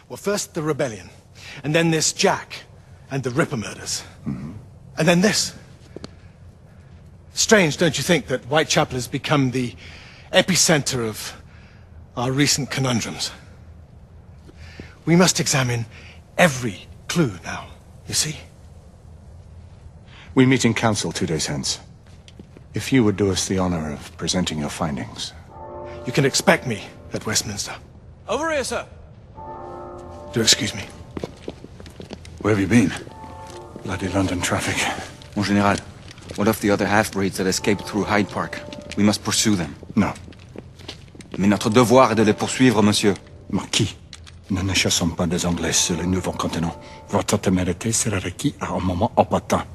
Well, first the rebellion, and then this Jack, and the Ripper murders. And then this. Strange, don't you think, that Whitechapel has become the epicenter of our recent conundrums? We must examine every clue now, you see? We meet in council 2 days hence. If you would do us the honor of presenting your findings. You can expect me at Westminster. Over here, sir. Do excuse me. Where have you been? Bloody London traffic. Mon Général, what of the other half-breeds that escaped through Hyde Park? We must pursue them. Non. Mais notre devoir est de les poursuivre, monsieur. Marquis, nous ne chassons pas des Anglais sur le nouveau continent. Votre témérité sera requis à un moment opportun.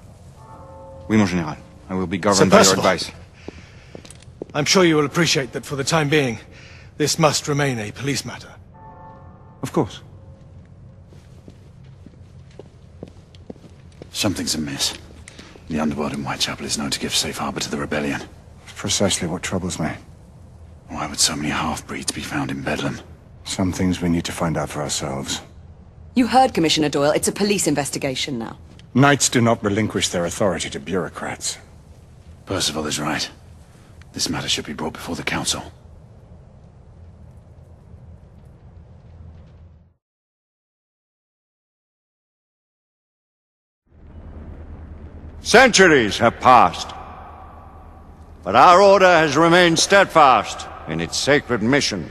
Oui, mon Général. I will be governed by your advice. I'm sure you will appreciate that for the time being, this must remain a police matter. Of course. Something's amiss. The underworld in Whitechapel is known to give safe harbor to the rebellion. It's precisely what troubles me. Why would so many half-breeds be found in Bedlam? Some things we need to find out for ourselves. You heard Commissioner Doyle. It's a police investigation now. Knights do not relinquish their authority to bureaucrats. Percival is right. This matter should be brought before the council. Centuries have passed, but our order has remained steadfast in its sacred mission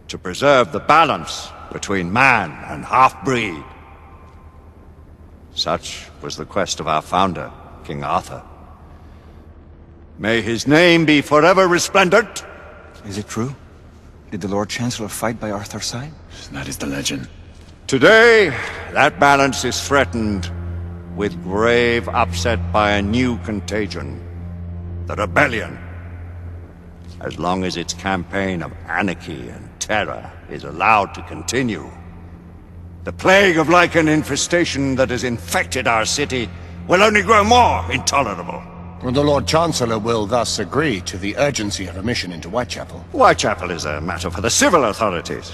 to preserve the balance between man and half-breed. Such was the quest of our founder, King Arthur. May his name be forever resplendent. Is it true? Did the Lord Chancellor fight by Arthur's side? That is the legend. Today, that balance is threatened with grave upset by a new contagion, the rebellion. As long as its campaign of anarchy and terror is allowed to continue, the plague of lichen infestation that has infected our city will only grow more intolerable. Well, the Lord Chancellor will thus agree to the urgency of a mission into Whitechapel. Whitechapel is a matter for the civil authorities.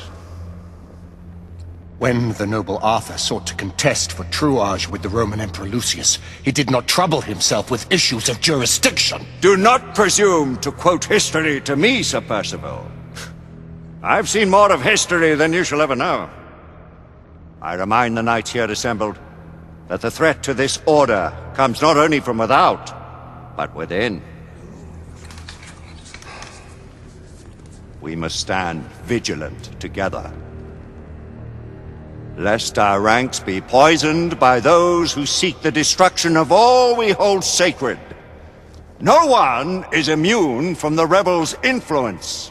When the noble Arthur sought to contest for truage with the Roman Emperor Lucius, he did not trouble himself with issues of jurisdiction. Do not presume to quote history to me, Sir Percival. I've seen more of history than you shall ever know. I remind the knights here assembled that the threat to this order comes not only from without, but within. We must stand vigilant together, lest our ranks be poisoned by those who seek the destruction of all we hold sacred. No one is immune from the rebels' influence.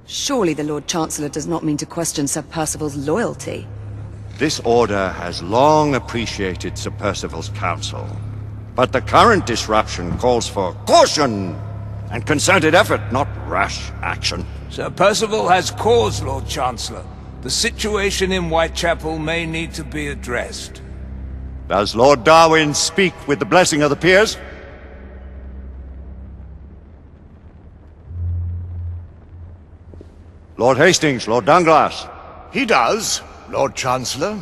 Surely the Lord Chancellor does not mean to question Sir Percival's loyalty. This order has long appreciated Sir Percival's counsel, but the current disruption calls for caution and concerted effort, not rash action. Sir Percival has cause, Lord Chancellor. The situation in Whitechapel may need to be addressed. Does Lord Darwin speak with the blessing of the peers? Lord Hastings, Lord Dunglass. He does, Lord Chancellor.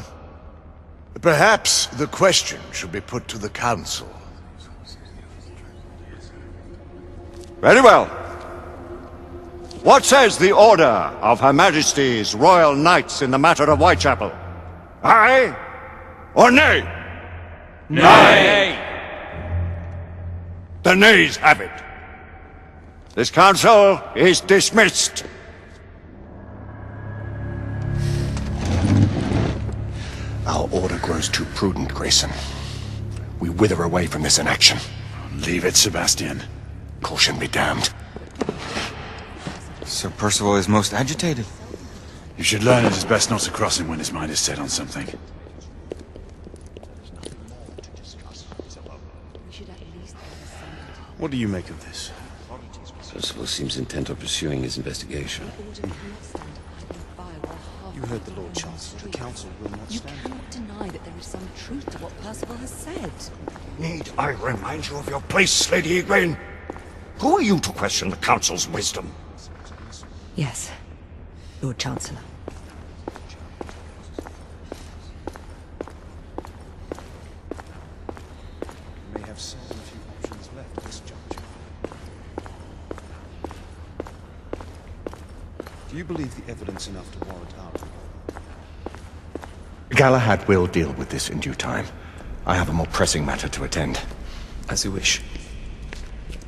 Perhaps the question should be put to the Council. Very well. What says the Order of Her Majesty's Royal Knights in the matter of Whitechapel? Aye or nay? Nay! The nays have it. This council is dismissed. Our order grows too prudent, Grayson. We wither away from this inaction. Leave it, Sebastian. Caution be damned. Sir Percival is most agitated. You should learn it is best not to cross him when his mind is set on something. What do you make of this? Percival seems intent on pursuing his investigation. You heard the Lord Chancellor. The Council will not You stand. cannot deny that there is some truth to what Percival has said. Need I remind you of your place, Lady Egwene? Who are you to question the Council's wisdom? Yes, Lord Chancellor. you believe the evidence enough to warrant our... Galahad will deal with this in due time. I have a more pressing matter to attend. As you wish.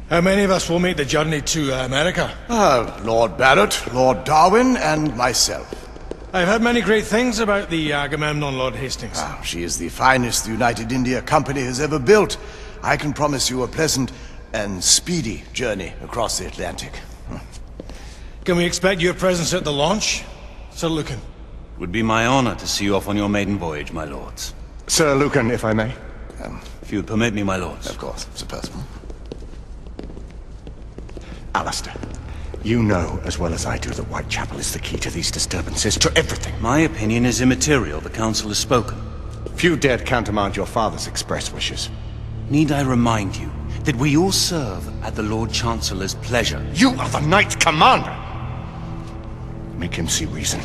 How many of us will make the journey to America? Lord Barrett, Lord Darwin, and myself. I've heard many great things about the Agamemnon, Lord Hastings. She is the finest the United India Company has ever built. I can promise you a pleasant and speedy journey across the Atlantic. Can we expect your presence at the launch, Sir Lucan? It would be my honor to see you off on your maiden voyage, my lords. Sir Lucan, if I may. If you would permit me, my lords. Of course, Sir Percival. Alistair, you know as well as I do that Whitechapel is the key to these disturbances, to everything. My opinion is immaterial. The council has spoken. Few dared countermand your father's express wishes. Need I remind you that we all serve at the Lord Chancellor's pleasure? You are the Knight Commander! Make him see reason.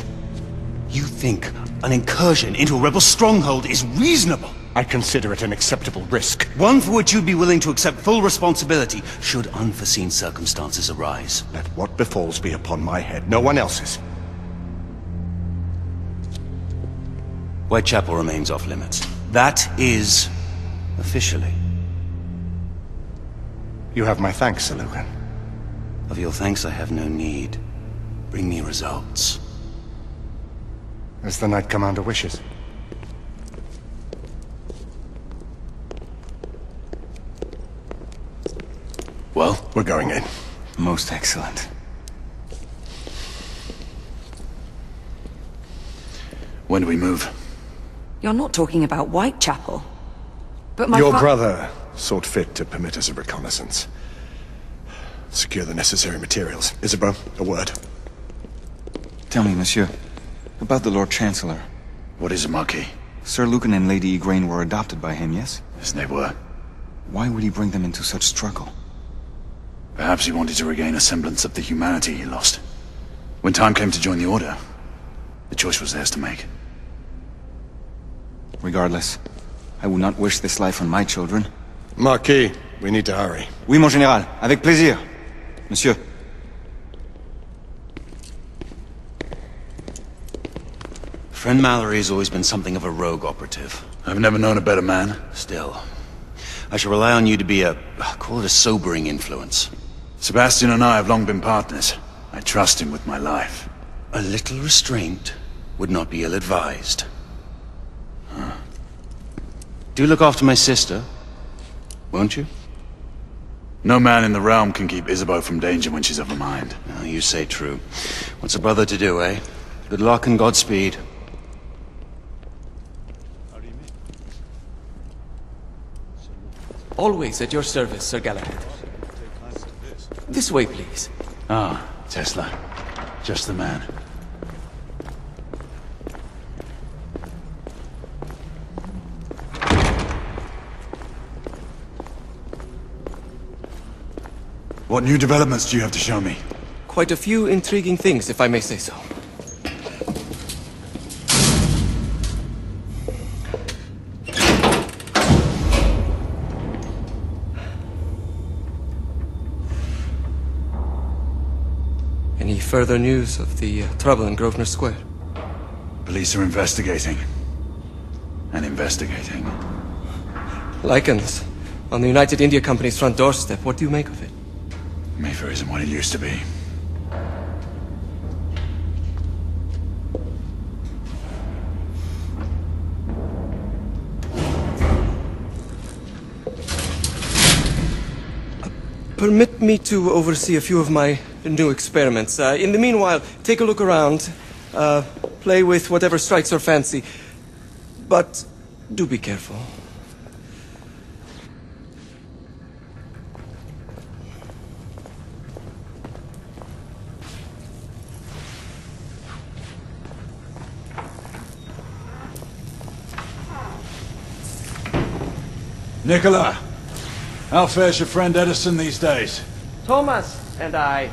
You think an incursion into a rebel stronghold is reasonable? I consider it an acceptable risk. One for which you'd be willing to accept full responsibility should unforeseen circumstances arise. Let what befalls be upon my head, no one else's. Whitechapel remains off limits. That is officially. You have my thanks, Sir Lucan. Of your thanks I have no need. Bring me results. As the Knight Commander wishes. Well, we're going in. Most excellent. When do we move? You're not talking about Whitechapel. But my Your brother sought fit to permit us a reconnaissance. Secure the necessary materials. Isabeau, a word. Tell me, monsieur, about the Lord Chancellor. What is it, Marquis? Sir Lucan and Lady Igraine were adopted by him, yes? Yes, they were. Why would he bring them into such struggle? Perhaps he wanted to regain a semblance of the humanity he lost. When time came to join the Order, the choice was theirs to make. Regardless, I would not wish this life on my children. Marquis, we need to hurry. Oui, mon général. Avec plaisir. Monsieur. Friend Mallory has always been something of a rogue operative. I've never known a better man. Still, I shall rely on you to be call it a sobering influence. Sebastian and I have long been partners. I trust him with my life. A little restraint would not be ill-advised. Do look after my sister, won't you? No man in the realm can keep Isabeau from danger when she's of a mind. Oh, you say true. What's a brother to do, eh? Good luck and Godspeed. Always at your service, Sir Galahad. This way, please. Ah, Tesla. Just the man. What new developments do you have to show me? Quite a few intriguing things, if I may say so. Any further news of the trouble in Grosvenor Square? Police are investigating. And investigating. Lichens. On the United India Company's front doorstep. What do you make of it? Mayfair isn't what it used to be. Permit me to oversee a few of my new experiments. In the meanwhile, take a look around. Play with whatever strikes your fancy. But do be careful. Nicola, how fares your friend Edison these days? Thomas and I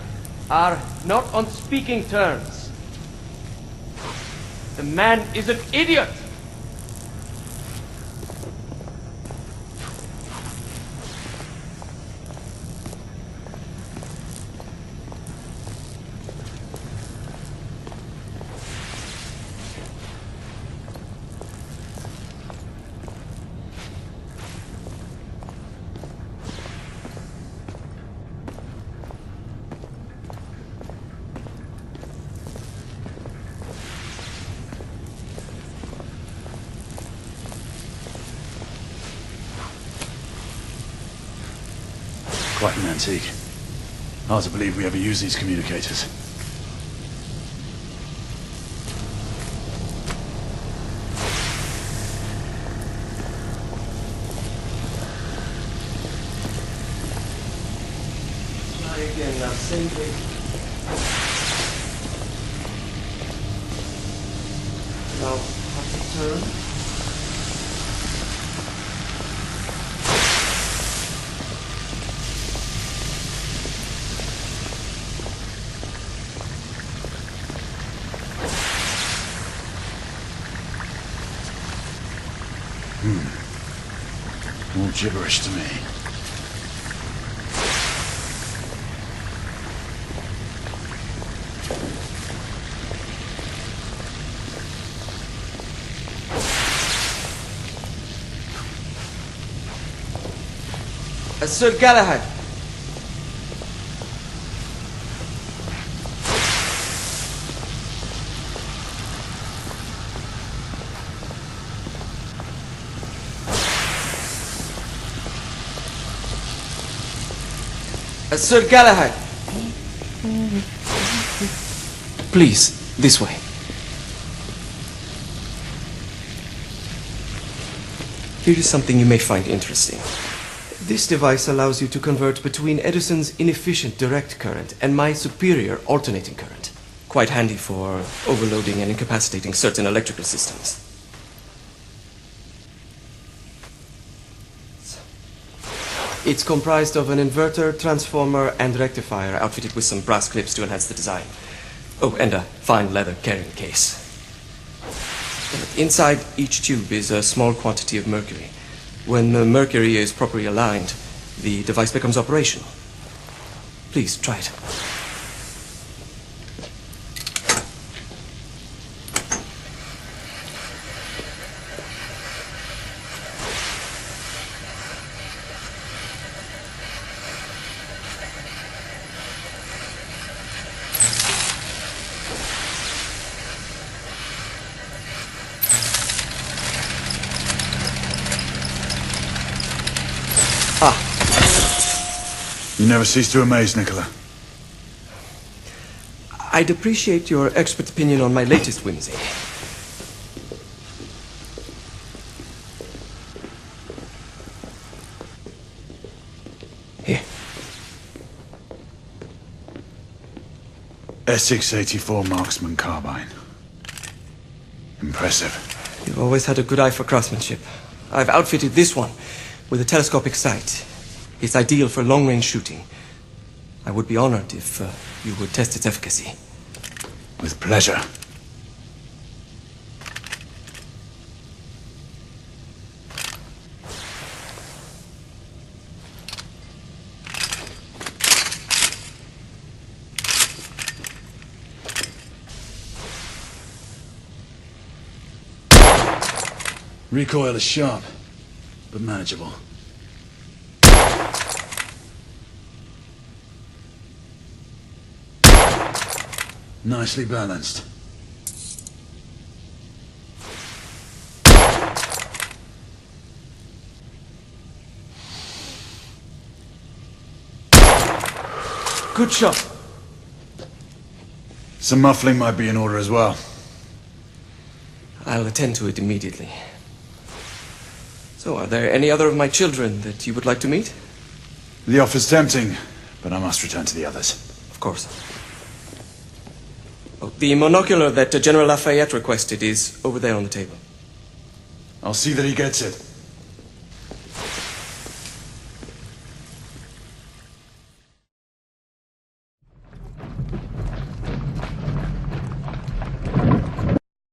are not on speaking terms. The man is an idiot! Quite an antique. Hard to believe we ever use these communicators. Try again now, same thing. Now, have to turn. All gibberish to me. Sir Galahad. Sir Galahad. Please, this way. Here is something you may find interesting. This device allows you to convert between Edison's inefficient direct current and my superior alternating current. Quite handy for overloading and incapacitating certain electrical systems. It's comprised of an inverter, transformer, and rectifier outfitted with some brass clips to enhance the design. Oh, and a fine leather carrying case. Inside each tube is a small quantity of mercury. When the mercury is properly aligned, the device becomes operational. Please, try it. You never cease to amaze, Nicola. I'd appreciate your expert opinion on my latest whimsy. Here. Essex 84 Marksman Carbine. Impressive. You've always had a good eye for craftsmanship. I've outfitted this one with a telescopic sight. It's ideal for long-range shooting. I would be honored if you would test its efficacy. With pleasure. Recoil is sharp, but manageable. Nicely balanced. Good shot. Some muffling might be in order as well. I'll attend to it immediately. So, are there any other of my children that you would like to meet? The offer's tempting, but I must return to the others. Of course. Oh, the monocular that General Lafayette requested is over there on the table. I'll see that he gets it.